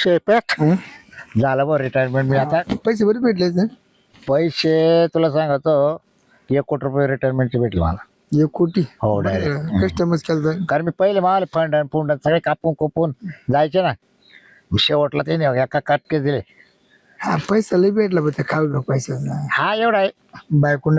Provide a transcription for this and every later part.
शेपॅक झालं बरं रिटायरमेंट मी आता. पैसे बरे भेटले ना? पैसे तुला सांगतो 1 कोटी रुपये रिटायरमेंटचे भेटले मला. 1 कोटी? हो डायरेक्ट. कस्टमच केलं. कारण मी पहिले मला फंड फुंड सगळे कापून कुपून जायचे ना. शेवटला ते नाही एका काटके दिले. हा पैसा लय भेटला बघ त्या खाऊ पैशाचा. हा एवढा आहे.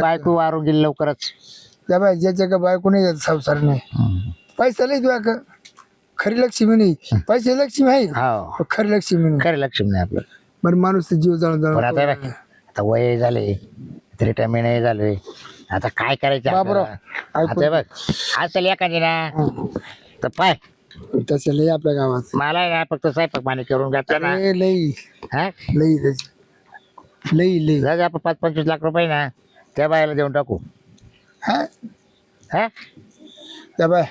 बायको वारून गेली लवकरच. त्या बाय ज्याच्या का बायको नाही जात संसार नाही. पैसा लय तुला का खरी लक्ष्मी नाही. पैसे लक्ष्मी आहे हो खरी लक्ष्मी नाही. खरे लक्ष्मी नाही आपलं. बरं माणूस जीव जाळून पण आता जाळून. बघ, आता वय झाले रिटायरमेंट झाले. आता काय करायचं बापराव, आपल्याला? आता बघ असेल एखादी ना तर पाय तसं लय आपल्या गावात. मला ना फक्त स्वयंपाक पाणी करून घातलं ना. अरे लई हा लई त्याची लई लई. जाऊ दे, आपण 5-25 लाख रुपये ना त्या बायाला देऊन टाकू. हा हा त्या बाय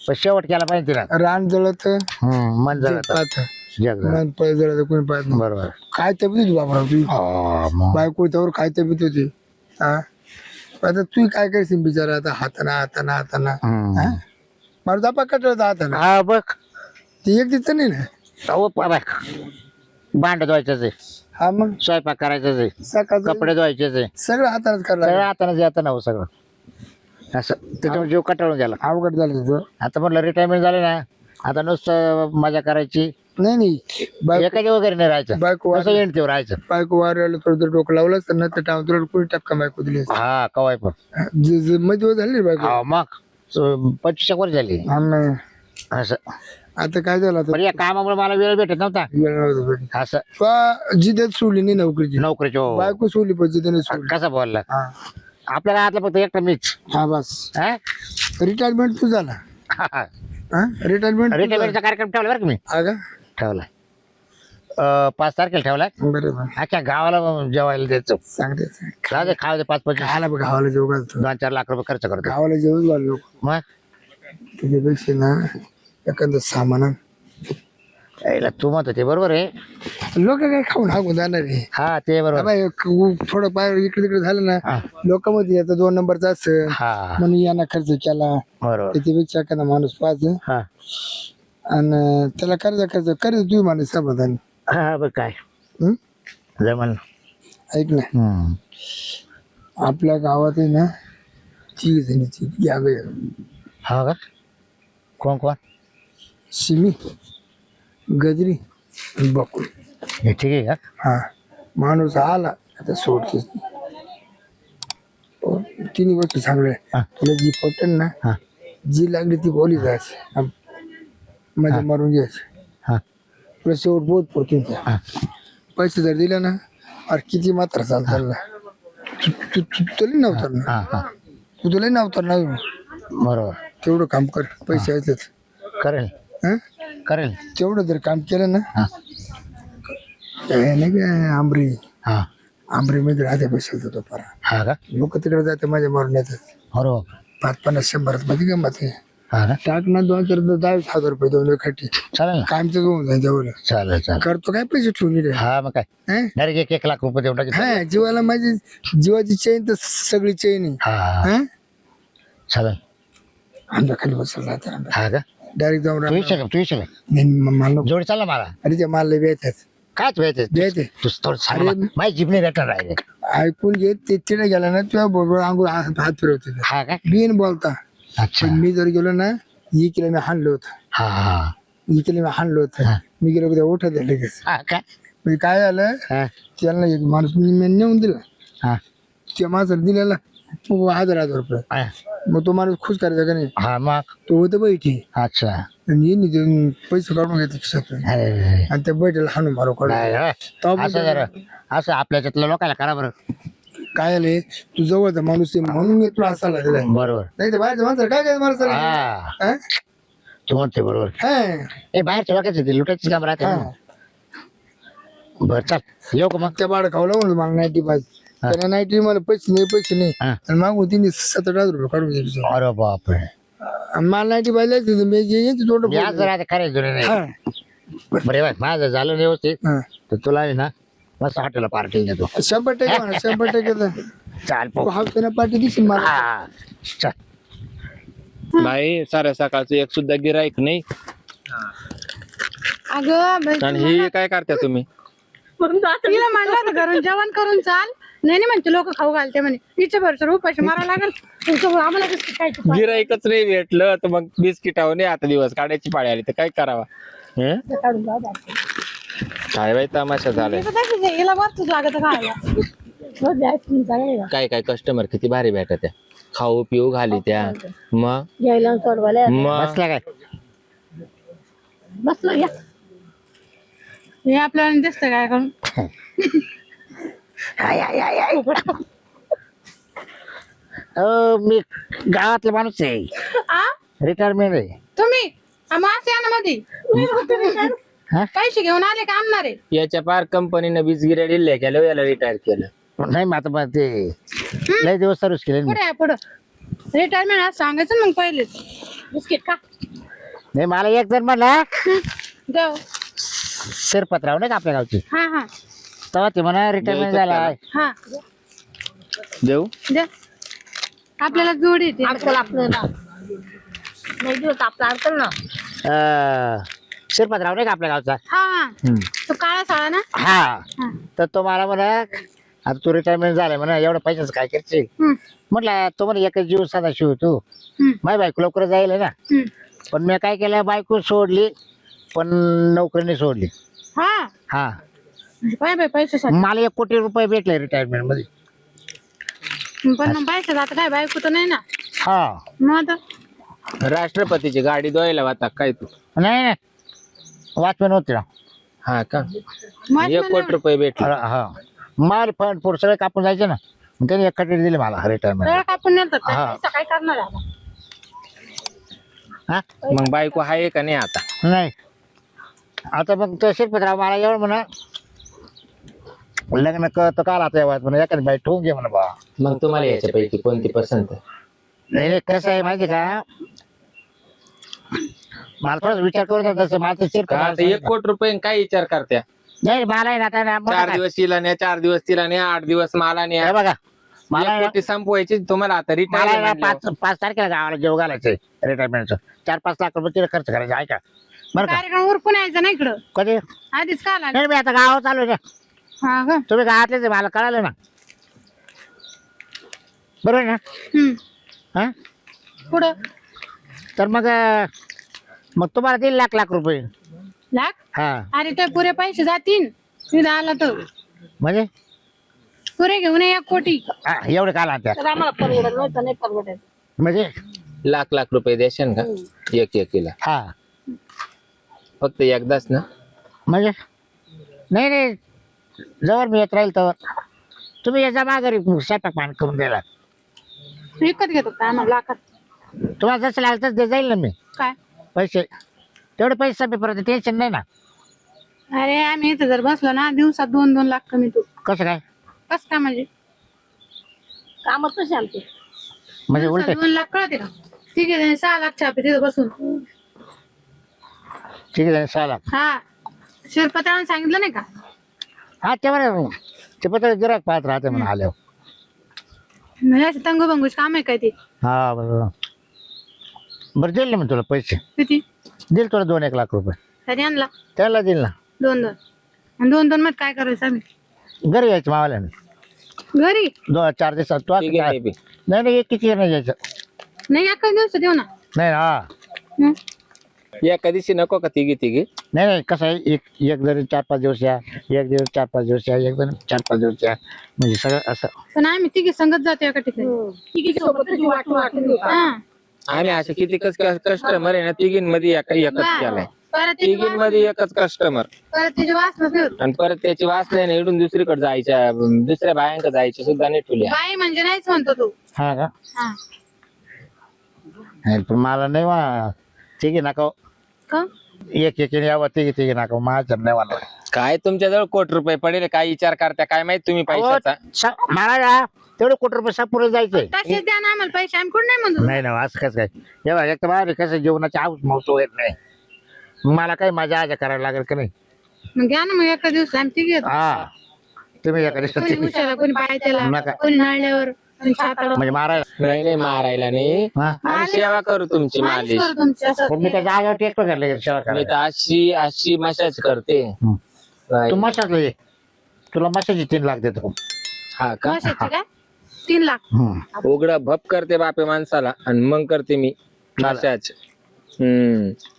पण शेवट केला पाहिजे तिला. रान जळत मन जगत पाहत जग जगत. मन पळ जळत कोणी पाहत नाही. बरोबर. काय तब्येत होती बापराव तुझी? मग. बायको त्यावर काय तब्येत होती? हा आता तू काय करशील बिचारा आता हाताना हम्म. मला जापा कटळता हाताना. हा बघ ती एक दिसत नाही ना. अहो बघ भांड धुवायचंच आहे, हा मग स्वयंपाक करायचंच आहे, सकाळचं कपडे धुवायचेच आहे, सगळं हातानच करायला सगळं लागलं. हाताने येतं ना हो सगळं. असं त्याच्यामुळे जीव कटाळून गेला. अवघड झालं तुझं. आता म्हटलं रिटायरमेंट झाले ना आता नुसतं मजा करायची. नाही बायको एखादी वगैरे नाही राहायचं. बायको नुसतं एंडतीवर राहायचं. बायको वाऱ्याला थोडं डोकं लावलं असतं ना त्या टाइम तुला कोणी टपका बायको दिली असती. हा कवाय पण. मध्ये झाली ना बायको. हा मग 25 वर झाली. हा ना. असं आता काय झालं पण या कामामुळे मला वेळ भेटत नव्हता. वेळ नव्हता भेटत. असं तुला जिद्दत सोडली नाही नोकरीची. नोकरीची हो. बायको सोडली पण जिद्दने सोडली. कसा बोलला हा आपल्या हातला फक्त एकटा मीच. हा बस हा रिटायरमेंट तू झाला. रिटायरमेंट रिटायरमेंटचा कार्यक्रम ठेवला बरं का मी. हा का? ठेवला 5 तारखेला ठेवला. बरोबर अख्ख्या गावाला जेवायला द्यायचं. सांगते राहू दे खाऊ दे 5-25 गावाला गावाला जेव घालतो. 2-4 लाख रुपये खर्च करतो. गावाला जेवण घाल लोक. मग त्याच्यापेक्षा ना एखादं सामान आण. यायला तू म्हणतो ते बरोबर आहे. लोक काय खाऊन हाकून जाणार आहे. हा ते बरोबर. बाय थोडं पाय इकडे तिकडे झालं ना हा. लोक मध्ये आता 2 नंबरचा असं हा म्हणून यांना खर्च केला. बरोबर. त्याच्यापेक्षा एखादा माणूस पाहत हा आणि त्याला खर्च कर तुम्ही माणूस समाधान. हा बघ काय हं? जमल. ऐक ना आपल्या गावात आहे ना 3 जणीची गॅग आहे. हा का कोण कोण? शिमी गजरी आणि बकुळ. हे ठीक आहे का? हा माणूस आला आता सोडतेच. तिन्ही गोष्टी चांगल्या हा. तुला जी पटेल ना हा जी लागली ती बोली जायचं मध्ये मारून घ्यायचं. हा तुला शेवट बोध पडतो. हा पैसे जर दिले ना अरे किती मात्र चालतं तू तुला नव्हतं ना. हा हा तू तुला नव्हतं ना. बरोबर. तेवढं काम कर पैसे यायचेच. करेल हं? करेल. तेवढं जर काम केलं ना हा नाही काय आंबरी हा मध्ये राहते पैसे तो परा हा का लोक तिकडे जाते माझ्या मारून येतात. बरोबर. 5-50-100 मध्ये गमत आहे. हा ना टाक ना 2-4-10,000 रुपये दोन खटी चालेल ना. कायमचं होऊन जाईल तेवढं. चालेल चालेल. करतो काय पैसे ठेवून रे. हा मग काय हं? डायरेक्ट 1 लाख रुपये देऊन टाकी. हा जीवाला माझी जीवाची चैन तर सगळी चैन आहे. हा हं? चालेल. आमच्या खाली बसला हा का डायरेक्ट जाऊन तू राहणार. येशील तू येशील नाही, मला नको. जोडी चालला मला. अरे ते मला भेटतात कायच व्हायचं भेटते तू थोडं सांग. माझी जीभने रेटन राहिले. ऐकून घे ते तिथे गेला ना तुझ्या बरोबर अंगूर हात फिरवते. हा का बिन बोलता अच्छा. पण मी जर गेलो ना इकडे मी हाणलं होतं. हा हा इकडे मी हाणलं होतं. हा. मी गेलो उद्या उठत आहे लगेच. हा का म्हणजे काय झालं हा त्यांना एक माणूस मी नेऊन दिला. हा त्या माणसाला दिलेला 1000 रुपये. हा. मग तो माणूस खुश करायचा का नाही. हा मग तो होतं बैठी अच्छा. आणि यांनी ते पैसे काढून घेते खिशातून अरे आणि त्या बैठीला हाणून मारू नाही, काढून. हा. तेव्हा असं जरा असं आपल्याच्यातल्या लोकांना करा बरं. काय आले तू जवळचा माणूस आहे म्हणून मी तुला असा दिलाय. बरोबर. नाही तर बाहेरचं माणसं काय काय माणसं हा तू म्हणते बरोबर. ए बाहेरच्या लोकांचे ते लुटायचं काम राहते ना. बरं चाल येऊ का मग. त्या बाळ खावला म्हणून मला 90 पाहिजे. त्याला 90 मला पैसे नाही हा. आणि मागून तिने 17,000 रुपये काढून घ्यायचे. अरे बापरे. आणि मला 90 पाहिजे मी यांची तोंड मी आज राहते खरे जुने नाही. हा बरे बाय माझं झालं नाही व्यवस्थित हा. तर तुला आहे ना मस्त हॉटेलला पार्टी देतो. 100% म्हणा 100% चाल तू हावताना पाठी दिसेल मला. हा चल. नाही साऱ्या सकाळचं एक सुद्धा गिराईक नाही. अगं बाई, आणि हे काय करता तुम्ही? तिला म्हणलं होतं घरून जेवण करून चाल. नाही नाही म्हणते लोक खाऊ घालते म्हणे. तिच्या भरसर उपाशी मारा लागल. तुमचं आम्हाला बिस्किट खायचं. गिराईकच नाही भेटलं तर मग बिस्किटावर नाही आता दिवस काढायची पाळी आली तर काय करावा? हं? काढून जाऊ द्या. काय बाई तमाशा झालाय. तिचं तशीच आहे, हिला वरचंच लागत खायला. हो द्या, आईस्क्रीम चांगली काय काय कस्टमर किती भारी भेटत त्या, खाऊ पिऊ घाली त्या. मग घ्यायला सोडवायला मग बसला काय बसलो या. हे आपल्याला दिसतं काय करून. आय, आय, आय, आय. मी गावातला माणूस आहे, आ रिटायरमेंट आहे. तुम्ही मासे आणा मध्ये हा? पैसे घेऊन आले का आणणार आहे? याच्या पार कंपनीनं वीज गिऱ्या दिल्या केलं याला रिटायर केलं. नाही मग आता मग ते लय दिवस सर्विस केले मी. पुढे आहे पुढं रिटायरमेंट आज सांगायचं मग पहिले. बिस्किट का नाही मला एक जण म्हणला देव. शिरपतराव नाही का आपल्या गावची, हा हा तेव्हा ते म्हणा रिटायरमेंट झाला. हा देऊ दे. आपल्याला जोडी येते. शिरपतराव नाही का आपल्या गावचा. हा हा तो काळा साळा ना. हा हा. तर तो मला म्हणा आता तू रिटायरमेंट झालाय म्हणा एवढं पैशाचं काय करशील. हम्म, म्हटलं तो म्हणे एकच जीव साधा शिव तू, हम्म, माझी बायको लवकर जाईल ना. हम्म. पण मी काय केलं बायको सोडली पण नोकरीने सोडली. हा हा म्हणजे काय बाई पैशासाठी. मला 1 कोटी रुपये भेटले रिटायरमेंट मध्ये. पण मग पैसा जात काय बायको तर नाही ना. हा मग आता राष्ट्रपतीची गाडी धुवायला होता काय तू? नाही नाही वॉचमॅन होते ना. हा का? मस्त 1 कोटी रुपये भेटले. हा माल फंड फूड सगळे कापून जायचे ना, मग त्यांनी 1 कोटी दिले मला रिटायरमेंट. सगळं कापून नेतात काय? हा. पैसा काय करणार आहे आता? हा मग बायको आहे का नाही आता? नाही आता मग तो शिरपतराव मला एवढं म्हणा लग्न करतो काल आता यावं म्हणा एखादी बाई ठेवून घे म्हणा बा. मग तुम्हाला याच्यापैकी कोणती पसंत आहे? नाही नाही, कसं आहे माहिती का मला थोडासा विचार करू द्या तसं मला ते का आता 1 कोटी रुपये काय विचार करत्या? नाही मला आहे ना आता ना मोठं 4 काय. दिवस तिला न्या, 4 दिवस तिला न्या, 8 दिवस मला न्या. हे बघा मला 1 आहे ना- कोटी संपवायची तुम्हाला आता मला आहे ना रिटायर. 5 तारखेला गावाला जेव घालायचंय रिटायरमेंटचं. 4-5 लाख रुपये तिला खर्च करायचा आहे का बरं का. कार्यक्रम उरकून यायचं ना इकडं कधी आधीच का आला. नाही मी आता गावात चालू आहे. हा का. तुम्ही गावातलेच आहे, मला कळालं ना बरोबर आहे ना. हा पुढं तर मग तुम्हाला देईल लाख रुपये. लाख. हा अरे ते पुरे पैसे जातील. तिथं आला तर म्हणजे पुरे घेऊन ये 1 कोटी. हा, एवढे काल आणत्या तर आम्हाला परवडत नाही तर नाही परवडत. म्हणजे लाख रुपये देशान का एकीला? हा फक्त एकदाच ना? म्हणजे नाही नाही जवळ मी येत राहील तर तुम्ही याचा माघारी स्वयंपाक पाणी करून द्यायला. विकत घेतो काय आम्हाला लाखात. तुम्हाला जसं लागलं तसं दे जाईल ना मी काय पैसे. तेवढे पैसे संपेपर्यंत टेन्शन नाही ना. अरे आम्ही इथं जर बसलो ना दिवसात 2-2 लाख कमी तू. कसं काय कस काय म्हणजे कामच कसे आमचे. म्हणजे उलटे 2 लाख कळते का? ठीक आहे 6 लाख छापे तिथं बसून. ठीक आहे 6 लाख. हा शिरपतरावांनी सांगितलं नाही का? हा तेव्हा ते पत्र गिराक पाहत राहते म्हणून आल्यावर. म्हणजे असं तंगोबंगूच काम आहे काय ते? हा बरोबर. बरं देईल ना मी तुला पैसे. किती देईल तुला 2-1 लाख रुपये. तरी आणला त्याला देईल ना. 2-2 आणि 2-2 मध्ये काय करायचं आम्ही? घरी यायचं मावाल्याने घरी 4 दिवसात तू ठीक आहे, baby. नाही नाही एक किती नाही यायचं. नाही एकाच दिवस देऊ ना. नाही हा हं? एका दिवशी नको का तिघी? नाही नाही कसं आहे एक जरी 4-5 दिवस या, एक दिवस 4-5 दिवस या, एक जण 4-5 दिवस या, म्हणजे सगळं असं. पण आम्ही तिघी संगत जातो एका ठिकाणी. हा. आम्ही असे किती कस्टमर आहे ना तिघींमध्ये एकच केलाय. परत त्याची तिघींमध्ये एकच कस्टमर वासना फिरतो. आणि परत त्याची वासना नाही इडून दुसरीकडे जायच्या, दुसऱ्या बायांकडे जायच्या सुद्धा नाही ठेवल्या. बाई म्हणजे नाहीच म्हणतो तू. हा का हा. नाही पण मला नाही वा तिघी नका का? एक यावं तिघी नका माझं नाही मला. काय तुमच्याजवळ 1 कोटी रुपये पडेल, काय विचार करता काय माहित तुम्ही पैशाचा. मला ना तेवढे कोटी रुपये सापुरे जायचंय. तसेच द्या ना आम्हाला पैसे. आम्ही कुठं नाही म्हणतो. नाही ना असं कसं काय एवढा एक तर बाहेर कसं जीवनाची हाऊस मौस होत नाही. मला काही मजा आजा करायला लागेल का नाही. मग घ्या ना मग एका दिवस आम्ही तिघी येतो. हा तुम्ही एका कोणी दिवसात उशाला कोणी पायथ्याला नका. कोणी नाळल्यावर तुमच्या हाताला म्हणजे मारायला नाही नाही मारायला नाही हा? आम्ही सेवा करू तुमची मालिश मालिश करू तुमची असं पण मी त्या जागेवर टेकतो करले सेवा मी करायला तर अशी अशी मशाज करते हम्म. काय? तू मशाज ये तुला मशाची 3 लाख देतो हा का कशाची काय 3 लाख उघडा भप करते बापे माणसाला आणि मग करते मी मशाज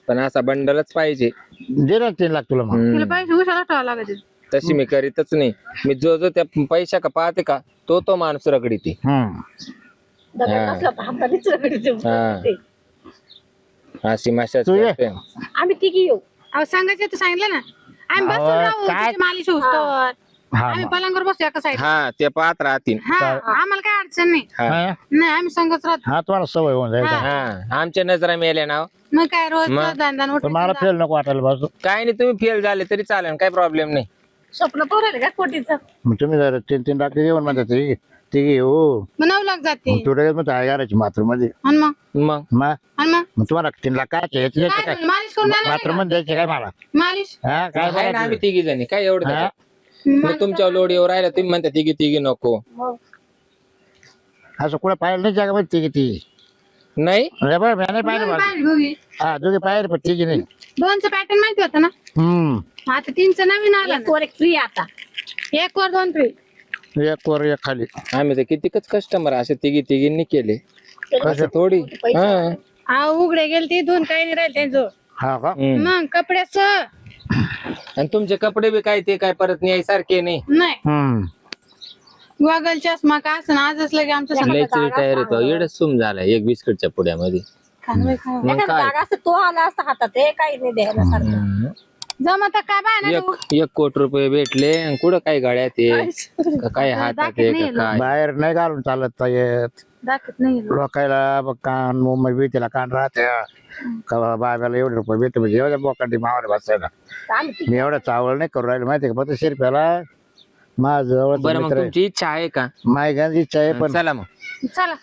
पण असा बंडलच पाहिजे दे ना 3 लाख तुला मग हम्म. तिला पैसे उशाला ठेवावं लागत तशी मी करीतच नाही मी जो जो त्या पैशा का पाहते का तो माणूस रगडी ती अशी मशाज तू ये. करते आम्ही तिघी येऊ अहो सांगायचं तर सांगितलं ना आम्ही बसून अहो, राहू काय? तिची मालिश होतो हा आम्ही पलंगावर बसू एका साईड हा ते पाहत राहतील हा आम्हाला काय अडचण नाही हा हा? नाही आम्ही संगच राहतो हा तुम्हाला सवय होऊन जाईल हा. हा आमच्या नजरा मेल्या नाव मग काय रोज मग? दांदान पण मला फेल नको वाटायला बाजू काय नाही तुम्ही फेल झाले तरी चालेल काही प्रॉब्लेम नाही स्वप्न पोरायला का कोटीचं मग तुम्ही जर 3 लाख येऊन म्हणता ते हो मग 9 लाख जाते मग तुला मग याराची बाथरूम मध्ये आणि मग मग मग तुम्हाला 3 लाख काय यायचे काय काय झालं? मालिश करून द्या ना बाथरूम मध्ये द्यायचे काय मला मालिश हा काय आहे ना बघायचं? आम्ही तिघी जणी काय एवढं हा? त्याच्यात? मग तुमच्या लोड येऊ राहिला तुम्ही म्हणता तिघी नको असं कुठं पाहिलं नाही जगामध्ये तिघी ती नाही अरे बरं मी नाही पाहिलं मला पाहिजे दोघी. हा दोघे पाहिलं पण तिघी नाही 2चं पॅटर्न माहिती होतं ना आता 3चं नवीन आलं एक वर एक फ्री आता ना. 1 वर 2 फ्री एक वर एक खाली आम्ही तर कितीकच कस्टमर असे तिघींनी केले असं थोडी हा हा उघडे गेले ते 2 काही नाही राहिले त्यांचं हा का मग कपड्याचं आणि तुमचे कपडे बी काय ते काय परत न्यायसारखे नाही नाही गॉगल चष्मा का असं आजच लगे आमच्या संग लयच रिटायर येतो एवढं सुम झाला एक बिस्किटच्या पुड्यामध्ये खाणं बाई खाणं. मग एखादा काय जागा असं तो आला असता हातात हे काही नाही द्यायला सारखं जमत काय बाय ना तू? 1 कोटी रुपये भेटले आणि कुठं काय गळ्यात आहे का काय हातात आहे का काय बाहेर नाही घालून चालत येत दाखवत नाही लोकायला बघ कान मुंबई भीतीला कान राहते का बाबाला एवढे रुपये भेटते म्हणजे एवढ्या बोकांडी मावाला बसायला आम्ही मी एवढं चावळ नाही करू राहिलो माहिती का फक्त शिरप्याला माझं जवळ बरं मग तुमची इच्छा आहे का माय गांधी इच्छा आहे पण चला मग चला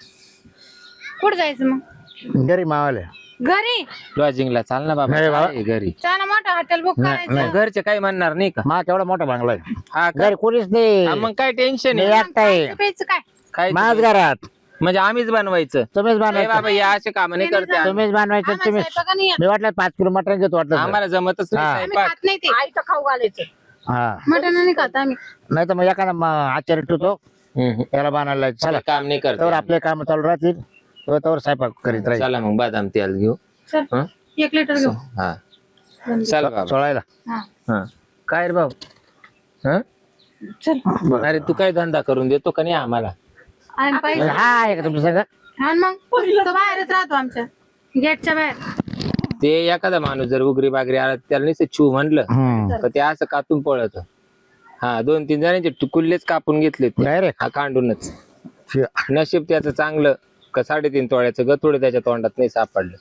कुठं जायचं मग घरी मावाले घरी लॉजिंगला चाल ना बाबा नाही बाबा. आहे घरी चला मोठं हॉटेल बुक नाही, करायचं मग घरचे काही म्हणणार नाही का मा केवढा मोठा बांगला आहे हा का? घरी कोणीच नाही हा, मग काय टेन्शन मी आहे एकटा आहे खायचं प्यायचं काय काय माझ घरात म्हणजे आम्हीच बनवायचं तुम्हीच ए बनवायचं बाबा या असे काम नाही करते आम्ही. तुम्हीच बनवायचं आम्हाला तुम्ही स्वयंपाक नाही येत. मी वाटलं 5 किलो मटण घेतो वाटलं तर. आम्हाला जमतच नाही हा. आम्ही स्वयंपाक. खात नाही ते आईचं खाऊ घालायचं हा मटण नाही खात आम्ही नाही तर मग एखादा आचार्य ठेवतो हम्म. त्याला बांधायला लावायचं. चला काम नाही करत तर आपले काम चालू राहतील तर स्वयंपाक करीत राहील चला मग बदाम तेल घेऊ चल हं? 1 लिटर घेऊ हा चल बाबा सोळायला हा हा काय रे भाऊ हं? चल अरे तू काय धंदा करून देतो का नाही आम्हाला आणि पैसे हा आहे का तुमचं सगळं आणि मग तो बाहेरच राहतो आमच्या गेटच्या बाहेर ते एखादा माणूस जर उगरी बागरी आला त्याला नुसतं छू म्हणलं तर ते असं कातून पळत हा 2-3 जणांचे कुल्लेच कापून घेतले डायरेक्ट हा कांडूनच नशीब त्याचं चांगलं का 3.5 तोळ्याचं गतोडे त्याच्या तोंडात नाही सापडलं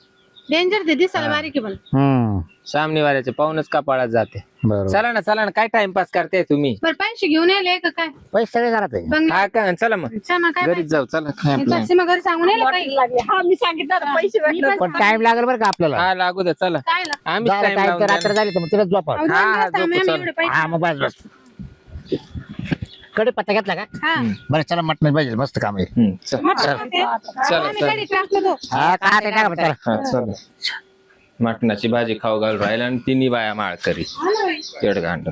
डेंजर ते दिसायला बारीक आहे पण सामनेवाल्याचे पाहूनच कपाळात जाते बरोबर चला ना काय टाइमपास करताय तुम्ही बरं पैसे घेऊन यायले का काय पैसे सगळे घरात आहे बंगला हा का चला मग चल मग काय घरीच जाऊ चला काय आपलं. पैसे मग घरी सांगून यायला काही लॉटरी लागली हा मी सांगितलं ना, पैसे भेटले पण टाइम लागेल बरं का आपल्याला हा लागू द्या चला काय ला? आम्ही झालं टाइम टाइम तर रात्र झाली तर मग तिला झोपा अहो, दोन हा, दिवस आम्ही झोपू, एवढे पैसे हा मग बस बस कडे पत्ता घेतला का हा बरं चला मटण पाहिजे मस्त काम आहे चला आम्ही कधी टाकतो तो हा का ते टाका चला हा चला मटणाची भाजी खाऊ घालून राहिला आणि तिन्ही बाया माळ करी हा ना बाई. तेड घांट